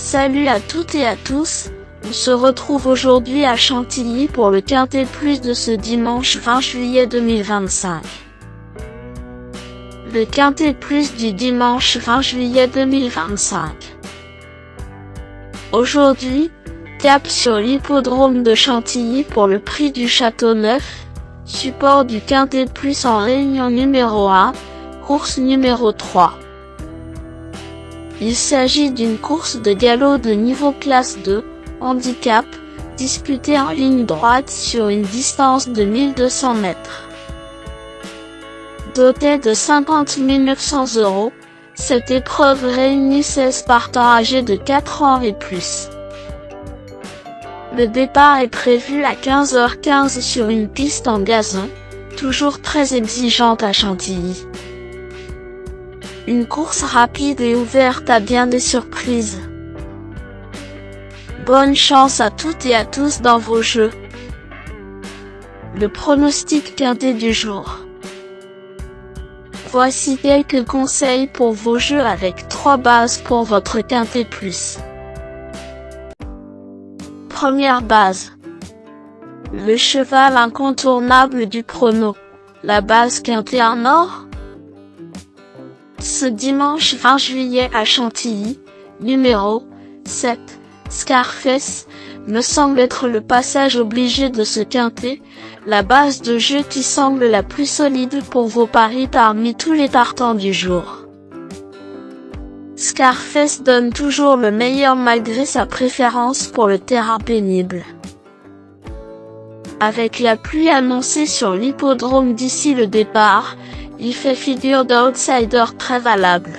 Salut à toutes et à tous, on se retrouve aujourd'hui à Chantilly pour le Quintet Plus de ce dimanche 20 juillet 2025. Le Quintet Plus du dimanche 20 juillet 2025. Aujourd'hui, cap sur l'hippodrome de Chantilly pour le prix du Château Neuf, support du Quintet Plus en réunion numéro 1, course numéro 3. Il s'agit d'une course de galop de niveau classe 2, handicap, disputée en ligne droite sur une distance de 1200 mètres. Dotée de 50 900 €, cette épreuve réunit 16 partants âgés de 4 ans et plus. Le départ est prévu à 15h15 sur une piste en gazon, toujours très exigeante à Chantilly. Une course rapide et ouverte à bien des surprises. Bonne chance à toutes et à tous dans vos jeux. Le pronostic quintet du jour. Voici quelques conseils pour vos jeux avec 3 bases pour votre Quintet Plus. Première base. Le cheval incontournable du prono. La base Quintet en or. Ce dimanche 20 juillet à Chantilly, numéro 7, Scarface, me semble être le passage obligé de ce quintet, la base de jeu qui semble la plus solide pour vos paris parmi tous les partants du jour. Scarface donne toujours le meilleur malgré sa préférence pour le terrain pénible. Avec la pluie annoncée sur l'hippodrome d'ici le départ, il fait figure d'outsider très valable.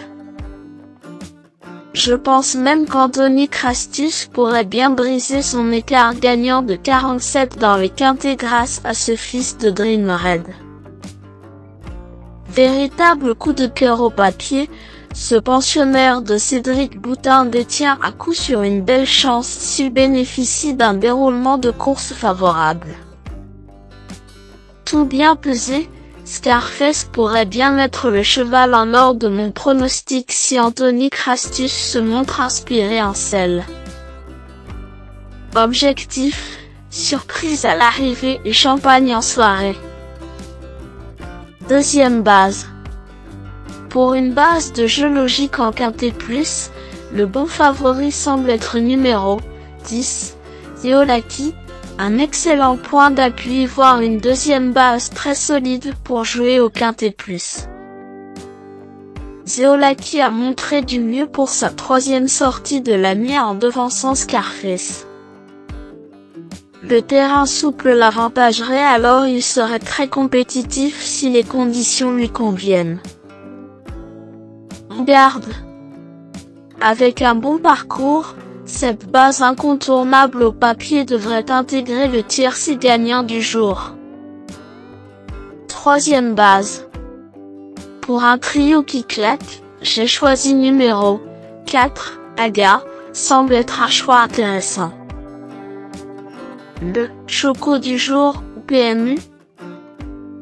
Je pense même qu'Anthony Crastus pourrait bien briser son écart gagnant de 47 dans les quintets grâce à ce fils de Dream Red. Véritable coup de cœur au papier, ce pensionnaire de Cédric Boutin détient à coup sûr une belle chance s'il bénéficie d'un déroulement de course favorable. Tout bien pesé, Scarface pourrait bien être le cheval en or de mon pronostic si Anthony Crastus se montre inspiré en selle. Objectif, surprise à l'arrivée et champagne en soirée. Deuxième base. Pour une base de jeu logique en Quintet Plus, le bon favori semble être numéro 10, Zeolaki. Un excellent point d'appui voire une deuxième base très solide pour jouer au Quintet Plus. Zeolaki a montré du mieux pour sa troisième sortie de l'année en devançant Scarface. Le terrain souple l'avantagerait alors il serait très compétitif si les conditions lui conviennent. Garde. Avec un bon parcours, cette base incontournable au papier devrait intégrer le tiercé gagnant du jour. Troisième base. Pour un trio qui claque, j'ai choisi numéro 4, Aga, semble être un choix intéressant. Le Choco du jour, PMU.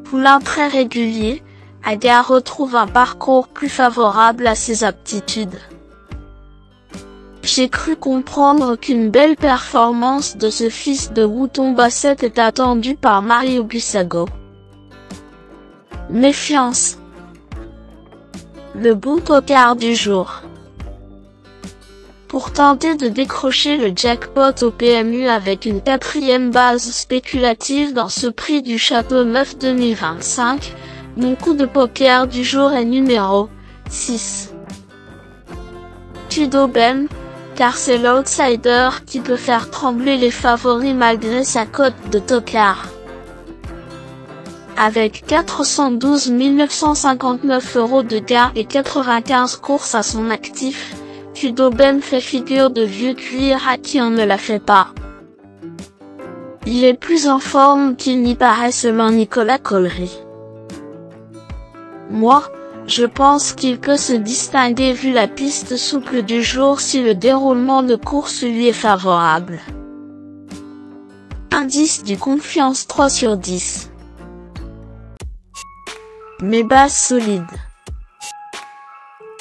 Poulain très régulier, Aga retrouve un parcours plus favorable à ses aptitudes. J'ai cru comprendre qu'une belle performance de ce fils de Wouton Bassett est attendue par Mario Busago. Méfiance. Le bon tocard du jour. Pour tenter de décrocher le jackpot au PMU avec une quatrième base spéculative dans ce prix du Château Neuf 2025, mon coup de poker du jour est numéro 6. Tudoben, car c'est l'outsider qui peut faire trembler les favoris malgré sa cote de tocard. Avec 412 959 € de gain et 95 courses à son actif, Tudoben fait figure de vieux cuir à qui on ne la fait pas. Il est plus en forme qu'il n'y paraît selon Nicolas Collery. Moi, je pense qu'il peut se distinguer vu la piste souple du jour si le déroulement de course lui est favorable. Indice du confiance 3 sur 10. Mes bases solides.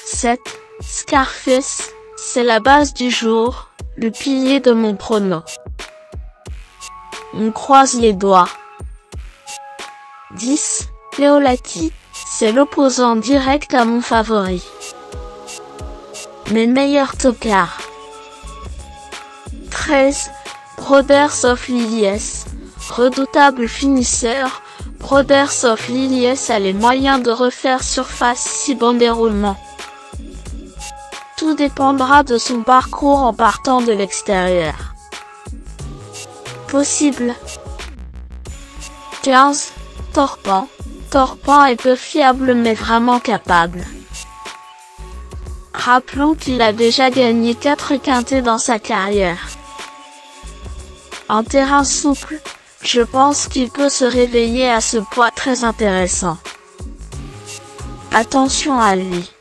7. Scarface, C'est la base du jour, le pilier de mon prono. On croise les doigts. 10. Leolati, c'est l'opposant direct à mon favori. Mes meilleurs tocards. 13. Brothers of Lilies, redoutable finisseur. Brothers of Lilies a les moyens de refaire surface si bon déroulement. Tout dépendra de son parcours en partant de l'extérieur. Possible. 15. Torpant. Torpant est peu fiable mais vraiment capable. Rappelons qu'il a déjà gagné 4 quintets dans sa carrière. En terrain souple, je pense qu'il peut se réveiller à ce poids très intéressant. Attention à lui.